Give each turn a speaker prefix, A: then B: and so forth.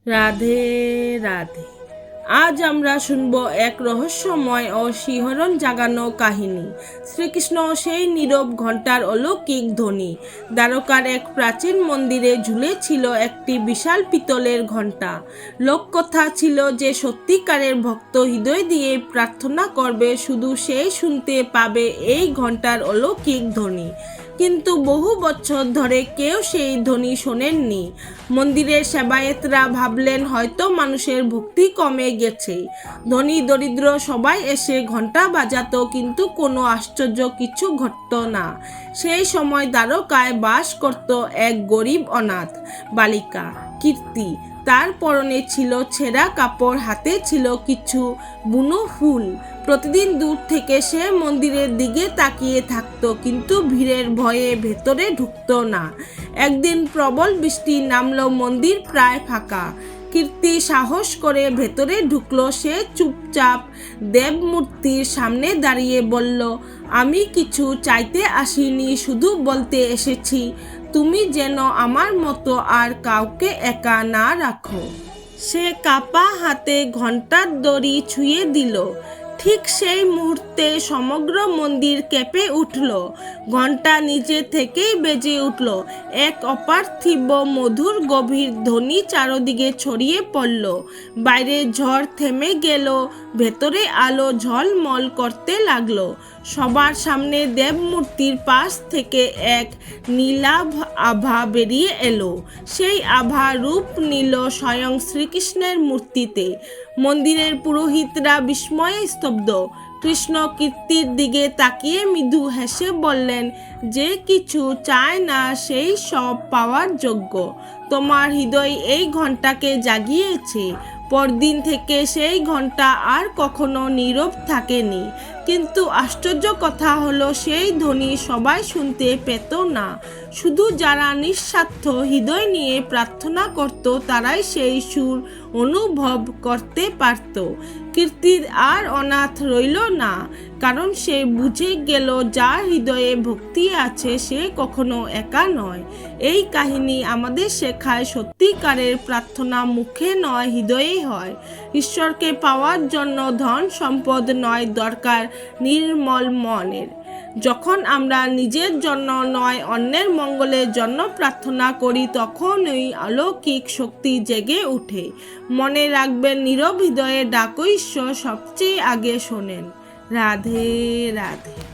A: রাধে রাধে। আজ আমরা শুনব এক রহস্যময় ও শিহরণ জাগানো কাহিনী। শ্রীকৃষ্ণ সেই নীরব ঘণ্টার অলৌকিক ধ্বনি। দ্বারকার এক প্রাচীন মন্দিরে ঝুলেছিল একটি বিশাল পিতলের ঘণ্টা। লোককথা ছিল যে সত্যিকারের ভক্ত হৃদয় দিয়ে প্রার্থনা করবে, শুধু সেই শুনতে পাবে এই ঘণ্টার অলৌকিক ধ্বনি। কিন্তু বহু বছর ধরে কেউ সেই ধ্বনি শোনেননি। মন্দিরের সেবায়েতরা ভাবলেন হয়তো মানুষের ভক্তি কমে গেছে। ধনী দরিদ্র সবাই এসে ঘণ্টা বাজাতো, কিন্তু কোনো আশ্চর্য কিছু ঘটতো না। সেই সময় দ্বারকায় বাস করত এক গরিব অনাথ বালিকা, কীর্তি। তার পরনে ছিল ছেঁড়া কাপড়, হাতে ছিল কিছু বুনো ফুল। প্রতিদিন দূর থেকে সে মন্দিরের দিকে তাকিয়ে থাকতো, কিন্তু ভিড়ের ভয়ে ভেতরে ঢুকতো না। একদিন প্রবল বৃষ্টি নামলো, মন্দির প্রায় ফাঁকা। কীর্তি সাহস করে ভেতরে ঢুকলো। সে চুপচাপ দেবমূর্তির সামনে দাঁড়িয়ে বলল, আমি কিছু চাইতে আসিনি, শুধু বলতে এসেছি তুমি যেন আমার মতো আর কাউকে একা না রাখো। সে কাপা হাতে ঘণ্টার দড়ি ছুঁয়ে দিল। ঠিক সেই মুহূর্তে সমগ্র মন্দির কেঁপে উঠল। ঘণ্টা নিজে থেকেই বেজে উঠল। এক অপার্থিব মধুর গভীর ধ্বনি চারদিকে ছড়িয়ে পড়ল। বাইরে ঝড় থেমে গেল, ভেতরে আলো ঝলমল করতে লাগলো। সবার সামনে দেবমূর্তির পাশ থেকে এক নীলাভ আভা বেরিয়ে এলো। সেই আভা রূপ নিল স্বয়ং শ্রীকৃষ্ণের মূর্তিতে। মন্দিরের পুরোহিতরা বিস্ময়ে স্তব্ধ। কৃষ্ণ কীর্তির দিকে তাকিয়ে মৃদু হেসে বললেন, যে কিছু চায় না সেই সব পাওয়ার যোগ্য। তোমার হৃদয় এই ঘণ্টাকে জাগিয়েছে। পরদিন থেকে সেই ঘণ্টা আর কখনো নীরব থাকেনি। কিন্তু আশ্চর্য কথা হলো, সেই ধ্বনি সবাই শুনতে পেত না। শুধু যারা নিঃস্বার্থ হৃদয় নিয়ে প্রার্থনা করত তারাই সেই সুর অনুভব করতে পারত। কীর্তির আর অনাথ রইল না, কারণ সে বুঝে গেল যার হৃদয়ে ভক্তি আছে সে কখনো একা নয়। এই কাহিনী আমাদের শেখায় সত্যিকারের প্রার্থনা মুখে নয়, হৃদয়েই হয়। ঈশ্বরকে পাওয়ার জন্য ধন সম্পদ নয়, দরকার নির্মল মনের। যখন আমরা নিজের জন্য নয়, অন্যের মঙ্গলের জন্য প্রার্থনা করি, তখনই অলৌকিক শক্তি জেগে ওঠে। মনে রাখবেন, নীরব হৃদয়ে ডাকো ঈশ্বর সবচেয়ে আগে শোনেন। রাধে রাধে।